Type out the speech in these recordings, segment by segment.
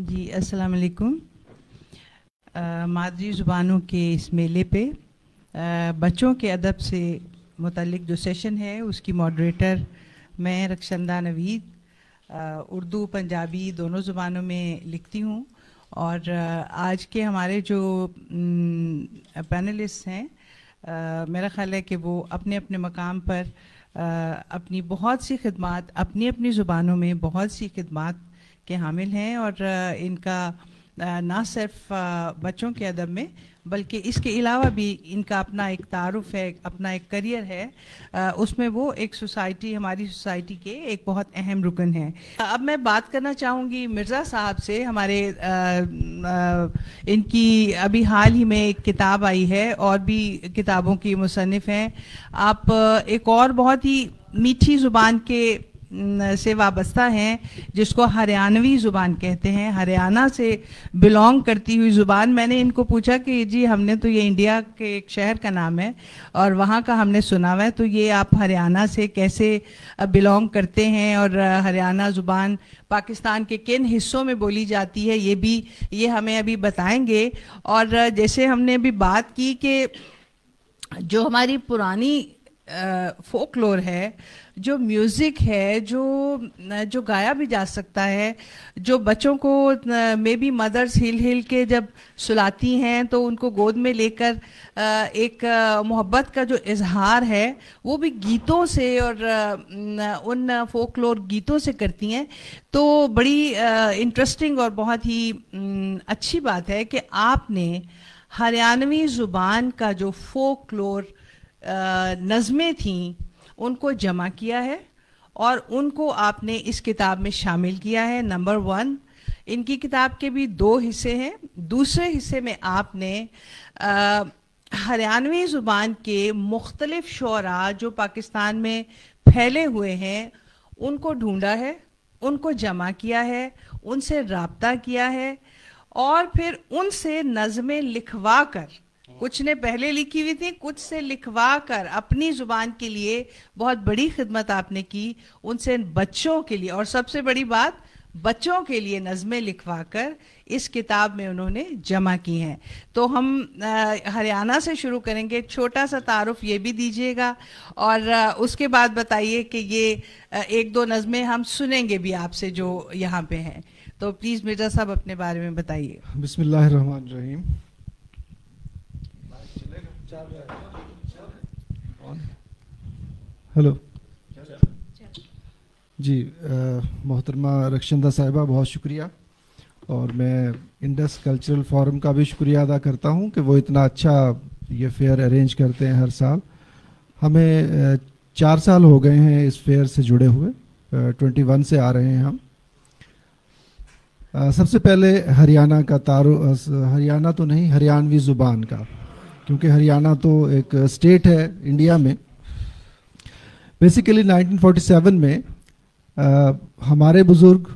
جی السلام علیکم. مادری زبانوں کے اس میلے پہ بچوں کے ادب سے متعلق جو سیشن ہے اس کی ماڈریٹر میں رخشندہ نوید اردو پنجابی دونوں زبانوں میں لکھتی ہوں. اور آج کے ہمارے جو پینلسٹ ہیں میرا خیال ہے کہ وہ اپنے اپنے مقام پر اپنی بہت سی خدمات اپنی اپنی زبانوں میں بہت سی خدمات کے حامل ہیں. اور ان کا نہ صرف بچوں کے ادب میں بلکہ اس کے علاوہ بھی ان کا اپنا ایک تعارف ہے, اپنا ایک کریئر ہے, اس میں وہ ایک سوسائٹی ہماری سوسائٹی کے ایک بہت اہم رکن ہے. اب میں بات کرنا چاہوں گی مرزا صاحب سے. ہمارے ان کی ابھی حال ہی میں ایک کتاب آئی ہے اور بھی کتابوں کی مصنف ہیں. آپ ایک اور بہت ہی میٹھی زبان کے سے وابستہ ہیں جس کو ہریانوی زبان کہتے ہیں, ہریانہ سے بلونگ کرتی ہوئی زبان. میں نے ان کو پوچھا کہ جی ہم نے تو یہ انڈیا کے ایک شہر کا نام ہے اور وہاں کا ہم نے سنا ہوا ہے, تو یہ آپ ہریانہ سے کیسے بلونگ کرتے ہیں اور ہریانہ زبان پاکستان کے کن حصوں میں بولی جاتی ہے یہ ہمیں ابھی بتائیں گے. اور جیسے ہم نے ابھی بات کی کہ جو ہماری پرانی فولکلور ہے, جو میوزک ہے, جو گایا بھی جا سکتا ہے, جو بچوں کو میں بھی مدرس ہل کے جب سلاتی ہیں تو ان کو گود میں لے کر ایک محبت کا جو اظہار ہے وہ بھی گیتوں سے اور ان فولکلور گیتوں سے کرتی ہیں. تو بڑی انٹرسٹنگ اور بہت ہی اچھی بات ہے کہ آپ نے ہریانوی زبان کا جو فولکلور نظمیں تھیں ان کو جمع کیا ہے اور ان کو آپ نے اس کتاب میں شامل کیا ہے. نمبر 1, ان کی کتاب کے بھی 2 حصے ہیں. دوسرے حصے میں آپ نے ہریانوی زبان کے مختلف شعراء جو پاکستان میں پھیلے ہوئے ہیں ان کو ڈھونڈا ہے, ان کو جمع کیا ہے, ان سے رابطہ کیا ہے اور پھر ان سے نظمیں لکھوا کر, کچھ نے پہلے لکھی ہوئی تھی, کچھ سے لکھوا کر اپنی زبان کے لیے بہت بڑی خدمت آپ نے کی. ان سے بچوں کے لیے, اور سب سے بڑی بات بچوں کے لیے نظمیں لکھوا کر اس کتاب میں انہوں نے جمع کی ہیں. تو ہم ہریانہ سے شروع کریں گے. چھوٹا سا تعارف یہ بھی دیجیے گا اور اس کے بعد بتائیے کہ یہ 1-2 نظمیں ہم سنیں گے بھی آپ سے جو یہاں پہ ہیں. تو پلیز مرزا صاحب اپنے بارے میں بتائیے. بسم اللہ الرحمن الرحیم. ہلو جی, محترمہ رخشندہ صاحبہ بہت شکریہ, اور میں انڈس کلچرل فورم کا بھی شکریہ ادا کرتا ہوں کہ وہ اتنا اچھا یہ فیئر ارینج کرتے ہیں ہر سال. ہمیں 4 سال ہو گئے ہیں اس فیئر سے جڑے ہوئے, 21 سے آ رہے ہیں ہم. سب سے پہلے ہریانہ کا تعارف, ہریانہ تو نہیں ہریانوی زبان کا, کیونکہ ہریانہ تو ایک اسٹیٹ ہے انڈیا میں. بیسیکلی 1947 میں ہمارے بزرگ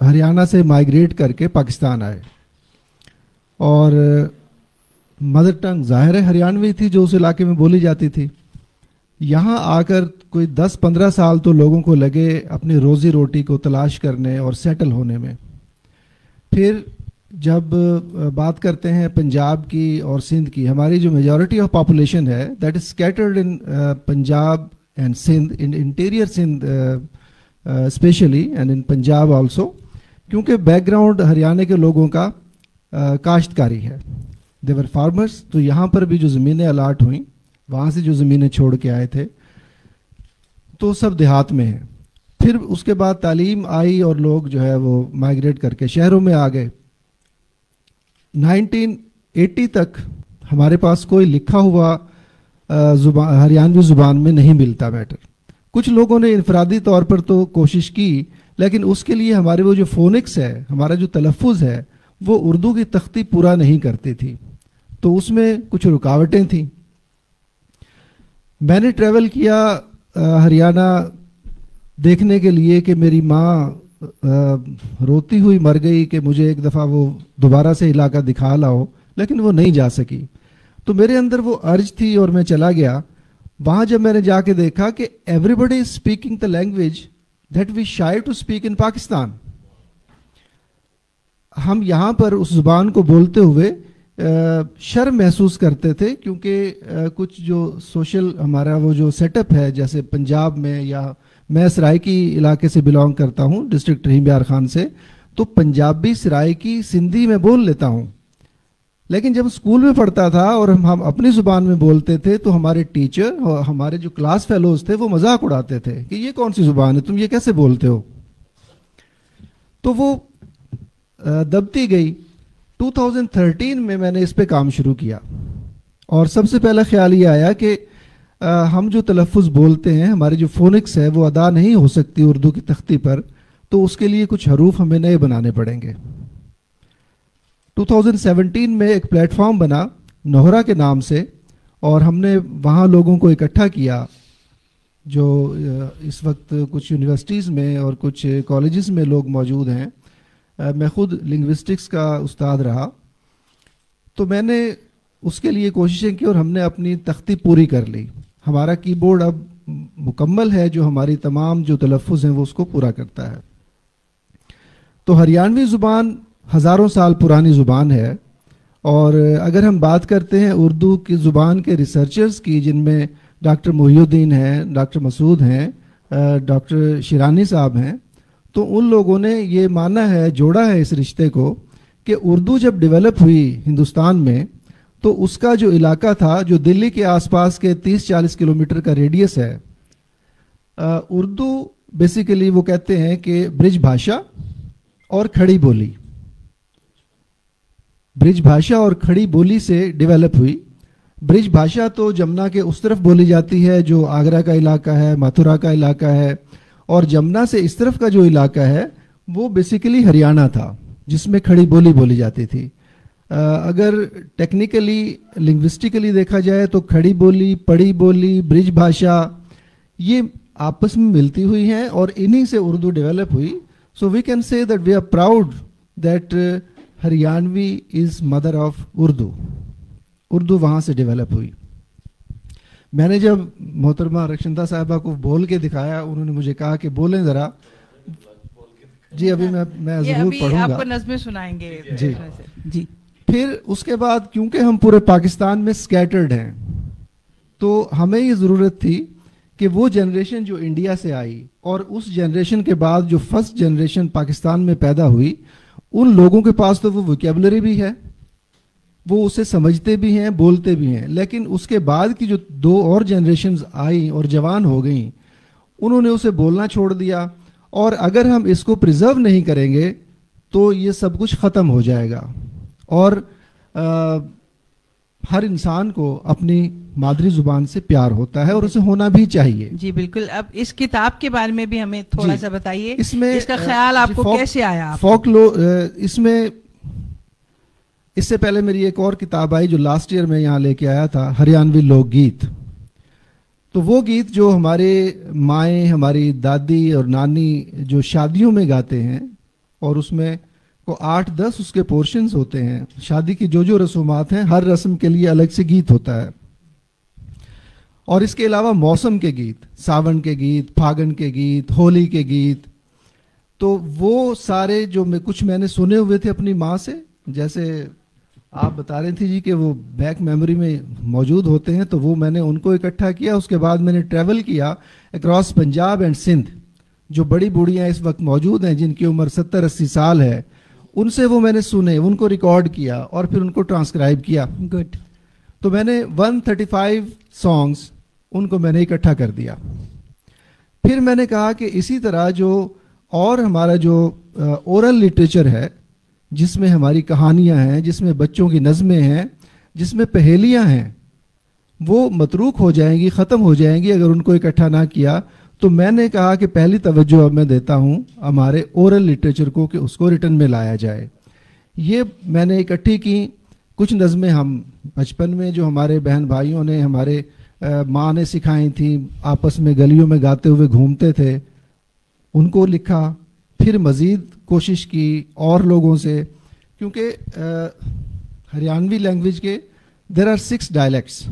ہریانہ سے مائیگریٹ کر کے پاکستان آئے, اور مدر ٹنگ ظاہر ہے ہریانوی تھی جو اس علاقے میں بولی جاتی تھی. یہاں آ کر کوئی 10-15 سال تو لوگوں کو لگے اپنی روزی روٹی کو تلاش کرنے اور سیٹل ہونے میں. پھر جب بات کرتے ہیں پنجاب کی اور سندھ کی, ہماری جو میجورٹی آف پاپولیشن ہے that is scattered in Punjab and Sindh, in interior Sindh especially and in Punjab also, کیونکہ بیک گراؤنڈ ہریانہ کے لوگوں کا کاشتکاری ہے. They're farmers. تو یہاں پر بھی جو زمینیں الاٹ ہوئیں, وہاں سے جو زمینیں چھوڑ کے آئے تھے تو سب دیہات میں ہیں. پھر اس کے بعد تعلیم آئی اور لوگ جو ہے وہ مائیگریٹ کر کے شہروں میں آ گئے. 1980 تک ہمارے پاس کوئی لکھا ہوا ہریانوی زبان میں نہیں ملتا میٹر. کچھ لوگوں نے انفرادی طور پر تو کوشش کی, لیکن اس کے لیے ہمارے وہ جو فونکس ہے, ہمارا جو تلفظ ہے, وہ اردو کی تختی پورا نہیں کرتی تھی, تو اس میں کچھ رکاوٹیں تھیں. میں نے ٹریول کیا ہریانہ دیکھنے کے لیے کہ میری ماں روتی ہوئی مر گئی کہ مجھے ایک دفعہ وہ دوبارہ سے علاقہ دکھا لاؤ, لیکن وہ نہیں جا سکی. تو میرے اندر وہ ارج تھی اور میں چلا گیا. وہاں جب میں نے جا کے دیکھا کہ everybody is speaking the language that we shy to speak in Pakistan. ہم یہاں پر اس زبان کو بولتے ہوئے شرم محسوس کرتے تھے، کیونکہ کچھ جو سوشل ہمارا وہ جو سیٹ اپ ہے، جیسے پنجاب میں، یا میں سرائکی علاقے سے بلانگ کرتا ہوں، ڈسٹرکٹ رحیم یار خان سے، تو پنجابی، سرائکی، سندھی میں بول لیتا ہوں، لیکن جب اسکول میں پڑھتا تھا اور ہم اپنی زبان میں بولتے تھے تو ہمارے ٹیچر اور ہمارے جو کلاس فیلوز تھے وہ مذاق اڑاتے تھے کہ یہ کون سی زبان ہے، تم یہ کیسے بولتے ہو. تو وہ دبتی گئی. 2013 میں نے اس پہ کام شروع کیا، اور سب سے پہلا خیال یہ آیا کہ ہم جو تلفظ بولتے ہیں، ہماری جو فونکس ہے وہ ادا نہیں ہو سکتی اردو کی تختی پر، تو اس کے لیے کچھ حروف ہمیں نئے بنانے پڑیں گے. 2017 میں ایک پلیٹ فارم بنا نوہرا کے نام سے، اور ہم نے وہاں لوگوں کو اکٹھا کیا جو اس وقت کچھ یونیورسٹیز میں اور کچھ کالجز میں لوگ موجود ہیں. میں خود لنگوسٹکس کا استاد رہا، تو میں نے اس کے لیے کوششیں کی اور ہم نے اپنی تختی پوری کر لی. ہمارا کی بورڈ اب مکمل ہے جو ہماری تمام جو تلفظ ہیں وہ اس کو پورا کرتا ہے. تو ہریانوی زبان ہزاروں سال پرانی زبان ہے، اور اگر ہم بات کرتے ہیں اردو کی زبان کے ریسرچرز کی، جن میں ڈاکٹر محی الدین ہیں، ڈاکٹر مسعود ہیں، ڈاکٹر شیرانی صاحب ہیں، تو ان لوگوں نے یہ مانا ہے، جوڑا ہے اس رشتے کو، کہ اردو جب ڈیولپ ہوئی ہندوستان میں تو اس کا جو علاقہ تھا، جو دلی کے آس پاس کے 30-40 کلومیٹر کا ریڈیس ہے، اردو بیسیکلی وہ کہتے ہیں کہ برج بھاشا اور کھڑی بولی، برج بھاشا اور کھڑی بولی سے ڈیولپ ہوئی. برج بھاشا تو جمنا کے اس طرف بولی جاتی ہے جو آگرہ کا علاقہ ہے، متھرا کا علاقہ ہے، اور جمنا سے اس طرف کا جو علاقہ ہے وہ بیسیکلی ہریانہ تھا جس میں کھڑی بولی بولی جاتی تھی. اگر ٹیکنیکلی لنگوسٹکلی دیکھا جائے تو کھڑی بولی، پڑی بولی، برج بھاشا یہ آپس میں ملتی ہوئی ہیں اور انہی سے اردو ڈیولپ ہوئی. So we can say that we are proud that Haryanvi is mother of Urdu. Urdu وہاں سے ڈیولپ ہوئی. میں نے جب محترمہ رکشندہ صاحبہ کو بول کے دکھایا، انہوں نے مجھے کہا کہ بولیں ذرا. جی ابھی میں ضرور پڑھوں گا، آپ کو نظمیں سنائیں گے. جی. پھر اس کے بعد کیونکہ ہم پورے پاکستان میں سکیٹرڈ ہیں، تو ہمیں یہ ضرورت تھی کہ وہ جنریشن جو انڈیا سے آئی اور اس جنریشن کے بعد جو فرسٹ جنریشن پاکستان میں پیدا ہوئی، ان لوگوں کے پاس تو وہ ویکیبلری بھی ہے، وہ اسے سمجھتے بھی ہیں، بولتے بھی ہیں، لیکن اس کے بعد کی جو 2 اور جنریشنز آئیں اور جوان ہو گئیں، انہوں نے اسے بولنا چھوڑ دیا. اور اگر ہم اس کو پریزرو نہیں کریں گے تو یہ سب کچھ ختم ہو جائے گا. اور ہر انسان کو اپنی مادری زبان سے پیار ہوتا ہے اور اسے ہونا بھی چاہیے. جی بالکل. اب اس کتاب کے بارے میں بھی ہمیں تھوڑا سا بتائیے، اس کا خیال آپ کو کیسے آیا؟ اس میں اس سے پہلے میری ایک اور کتاب آئی جو لاسٹ ایئر میں یہاں لے کے آیا تھا، ہریانوی لوک گیت. تو وہ گیت جو ہمارے مائیں، ہماری دادی اور نانی جو شادیوں میں گاتے ہیں، اور اس میں کو 8-10 اس کے پورشنز ہوتے ہیں. شادی کی جو رسومات ہیں، ہر رسم کے لیے الگ سے گیت ہوتا ہے. اور اس کے علاوہ موسم کے گیت، ساون کے گیت، پھاگن کے گیت، ہولی کے گیت. تو وہ سارے جو کچھ میں نے سنے ہوئے تھے اپنی ماں سے، جیسے آپ بتا رہی تھی جی کہ وہ بیک میموری میں موجود ہوتے ہیں، تو وہ میں نے ان کو اکٹھا کیا. اس کے بعد میں نے ٹریول کیا اکراس پنجاب اینڈ سندھ. جو بڑی بوڑھیاں اس وقت موجود ہیں جن کی عمر 70-80 سال ہے، ان سے وہ میں نے سنے، ان کو ریکارڈ کیا اور پھر ان کو ٹرانسکرائب کیا. گڈ. تو میں نے 135 سانگز ان کو میں نے اکٹھا کر دیا. پھر میں نے کہا کہ اسی طرح جو اور ہمارا جو اورل لٹریچر ہے، جس میں ہماری کہانیاں ہیں، جس میں بچوں کی نظمیں ہیں، جس میں پہیلیاں ہیں، وہ متروک ہو جائیں گی، ختم ہو جائیں گی اگر ان کو اکٹھا نہ کیا. تو میں نے کہا کہ پہلی توجہ اب میں دیتا ہوں ہمارے اورل لٹریچر کو، کہ اس کو ریٹن میں لایا جائے. یہ میں نے اکٹھی کی. کچھ نظمیں ہم بچپن میں جو ہمارے بہن بھائیوں نے، ہمارے ماں نے سکھائی تھیں، آپس میں گلیوں میں گاتے ہوئے گھومتے تھے، ان کو لکھا. پھر مزید کوشش کی اور لوگوں سے، کیونکہ ہریانوی لینگویج کے دیر آر 6 ڈائلیکٹس.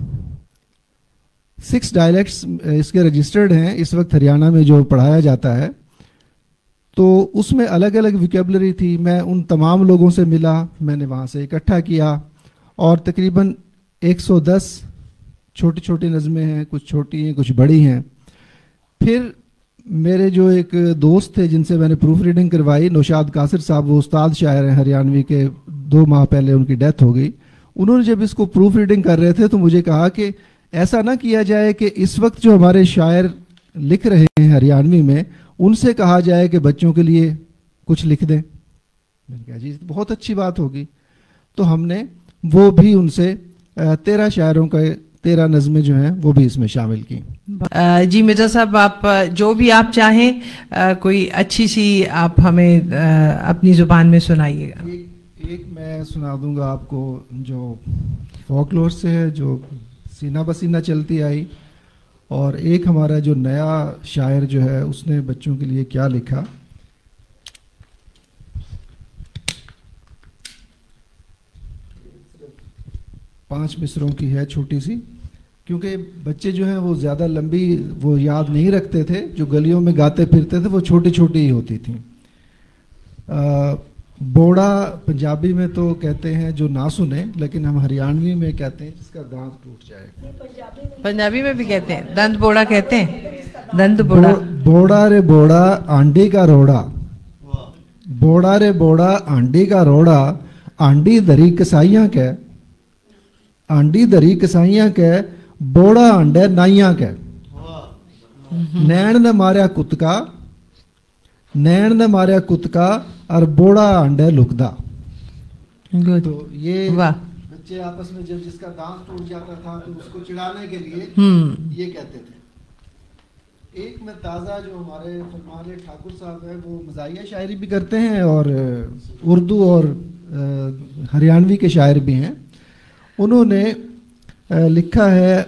6 ڈائلیکٹس اس کے رجسٹرڈ ہیں اس وقت ہریانہ میں جو پڑھایا جاتا ہے. تو اس میں الگ الگ ویکیبلری تھی. میں ان تمام لوگوں سے ملا, میں نے وہاں سے اکٹھا کیا, اور تقریباً 110 چھوٹی چھوٹی نظمیں ہیں, کچھ چھوٹی ہیں کچھ بڑی ہیں. پھر میرے جو ایک دوست تھے جن سے میں نے پروف ریڈنگ کروائی, نوشاد قاصر صاحب, وہ استاد شاعر ہیں ہریانوی کے, 2 ماہ پہلے ان کی ڈیتھ ہو گئی. انہوں نے جب اس کو پروف ریڈنگ کر رہے تھے تو مجھے کہا کہ ایسا نہ کیا جائے کہ اس وقت جو ہمارے شاعر لکھ رہے ہیں ہریانوی میں, ان سے کہا جائے کہ بچوں کے لیے کچھ لکھ دیں. میں نے کہا جی بہت اچھی بات ہوگی. تو ہم نے وہ بھی ان سے 13 شاعروں کا 13 نظمیں جو ہیں وہ بھی اس میں شامل کی. جی مرزا صاحب, آپ جو بھی آپ چاہیں کوئی اچھی سی آپ ہمیں اپنی زبان میں سنائیے گا. ایک میں سنا دوں گا آپ کو جو فولکلور سے ہے, جو سینہ بسینہ چلتی آئی, اور ایک ہمارا جو نیا شاعر جو ہے اس نے بچوں کے لیے کیا لکھا. پانچ مصروں کی ہے, چھوٹی سی, کیونکہ بچے جو ہیں وہ زیادہ لمبی وہ یاد نہیں رکھتے تھے, جو گلیوں میں گاتے پھرتے تھے وہ چھوٹی چھوٹی ہی ہوتی تھیں. بوڑا پنجابی میں تو کہتے ہیں جو نہ سنے, لیکن ہم ہریانوی میں کہتے ہیں جس کا دانت ٹوٹ جائے. پنجابی میں بھی کہتے ہیں, دند بوڑا کہتے ہیں, دند بوڑا. بوڑا رے بوڑا آنڈی کا روڑا, بوڑا رے بوڑا آنڈی کا روڑا, آنڈی دری کسائیاں کے, آنڈی دری کسائیاں کے, بوڑا آنڈے نائیاں کے. نین نے ماریا کتکا, نین نے ماریا کتکا, اور بوڑا آنڈے لکدا. تو یہ بچے آپس میں جب جس کا دانت ٹوٹ جاتا تھا تو اس کو چڑھانے کے لیے یہ کہتے تھے. ایک میں تازہ جو ہمارے فرمان ٹھاکر صاحب ہے وہ مزاحیہ شاعری بھی کرتے ہیں اور اردو اور ہریانوی کے شاعر بھی ہیں. انہوں نے لکھا ہے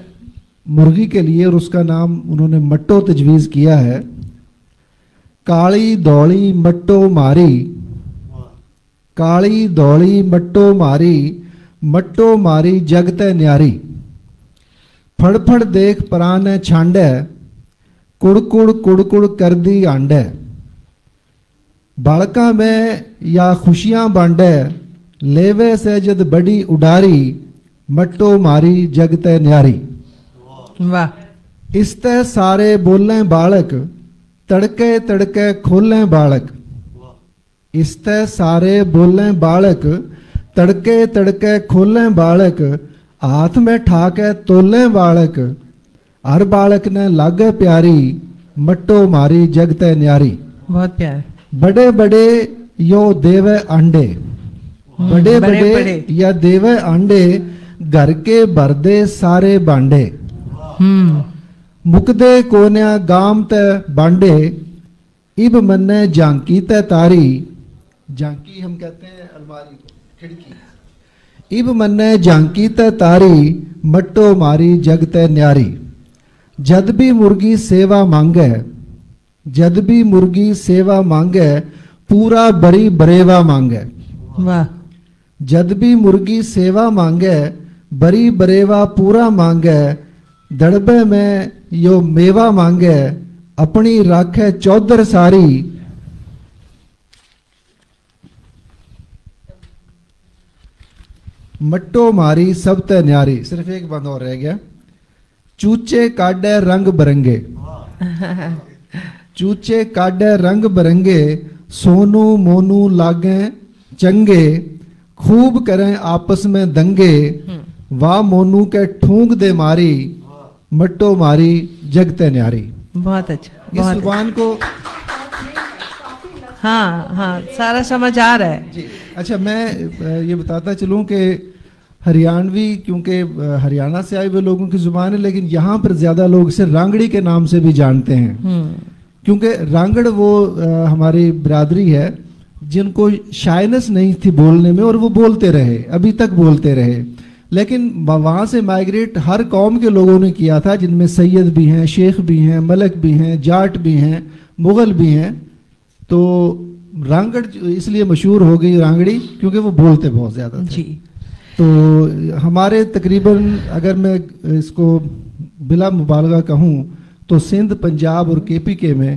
مرغی کے لیے, اور اس کا نام انہوں نے مٹو تجویز کیا ہے. کالی دوڑی مٹو ماری, کالی دوڑی مٹو ماری, مٹو ماری جگتے نیاری. پھڑ پھڑ دیکھ پرانے چھانڈے, کڑ کڑ کڑ کڑ کر دی آنڈے. بالکاں میں یا خوشیاں بانڈے, لیوے سے جد بڑی اڈاری, مٹو ماری جگتے نیاری. واہ. اس تے سارے بولیں بالک, تڑکے تڑکے کھولیں بالک. اس تے سارے بولیں بالک, تڑکے تڑکے کھولیں بالک. ہاتھ میں ٹھا کے تولیں بالک, ہر بالک نے لاگے پیاری, مٹو ماری جگتے نیاری. بہت پیار. بڑے بڑے یو دیوے آنڈے, بڑے بڑے یا دیوے آنڈے, گھر کے بردے سارے بانڈے. مکدے کونیا گام تے بانڈے, اب منے جانکی تے تاری. جانکی ہم کہتے ہیں الماری کو, کھڑکی. اب منے جانکی تے تاری, مٹو ماری جگتے نیاری. جد بھی مرغی سیوا مانگے, جد بھی مرغی سیوا مانگے, پورا بری بریوا مانگے. واہ. جد بھی مرغی سیوا مانگے, بری بریوا پورا مانگے. دڑبے میں یو میوا مانگے, اپنی راکھے چودر ساری. مٹو ماری سب تے نیاری. صرف ایک بند اور رہ گیا. چوچے کاڈے رنگ برنگے, چوچے کاڈے رنگ برنگے, سونو مونو لاگیں چنگے. خوب کریں آپس میں دنگے, واہ مونو کے ٹھونگ دے ماری, مٹو ماری جگتے نیاری. بہت اچھا. اس زبان کو ہاں سارا سمجھ آ رہا ہے. جی اچھا, میں یہ بتاتا چلوں کہ ہریانوی کیونکہ ہریانہ سے آئے ہوئے لوگوں کی زبان ہے, لیکن یہاں پر زیادہ لوگ اسے رانگڑی کے نام سے بھی جانتے ہیں, کیونکہ رانگڑ وہ ہماری برادری ہے جن کو شائنس نہیں تھی بولنے میں, اور وہ بولتے رہے, ابھی تک بولتے رہے. لیکن وہاں سے مائیگریٹ ہر قوم کے لوگوں نے کیا تھا, جن میں سید بھی ہیں, شیخ بھی ہیں, ملک بھی ہیں, جاٹ بھی ہیں, مغل بھی ہیں. تو رانگڑ اس لیے مشہور ہو گئی رانگڑی کیونکہ وہ بولتے بہت زیادہ تھے. جی. تو ہمارے تقریباً اگر میں اس کو بلا مبالغہ کہوں تو سندھ, پنجاب اور کے پی کے میں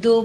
2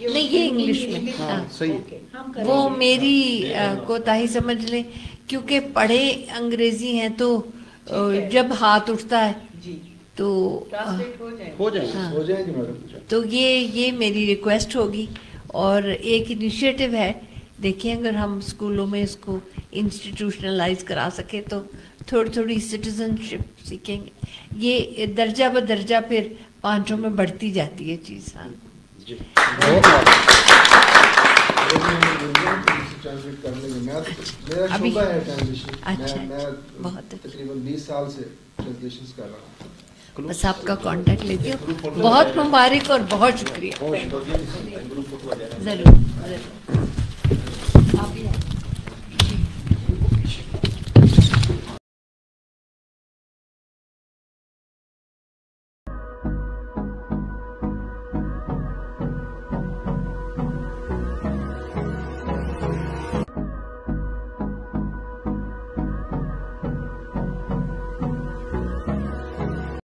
نہیں یہ انگلش میں ہاں وہ میری کوتاہی سمجھ لیں کیونکہ پڑھے انگریزی ہیں تو جب ہاتھ اٹھتا ہے تو ہو جائے گی میڈم. تو یہ میری ریکویسٹ ہوگی. اور ایک انیشیٹو ہے دیکھیں اگر ہم اسکولوں میں اس کو انسٹیٹیوشنلائز کرا سکیں تو تھوڑی تھوڑی سٹیزن شپ سیکھیں گے. یہ درجہ بدرجہ پھر پانچوں میں بڑھتی جاتی ہے چیز. ہاں ابھی اچھا بہت تقریباً 20 سال سے ٹرانسلیشنز کر رہا ہوں. بس آپ کا کانٹیکٹ لیتی ہوں. بہت مبارک اور بہت شکریہ. ضرور ضرور.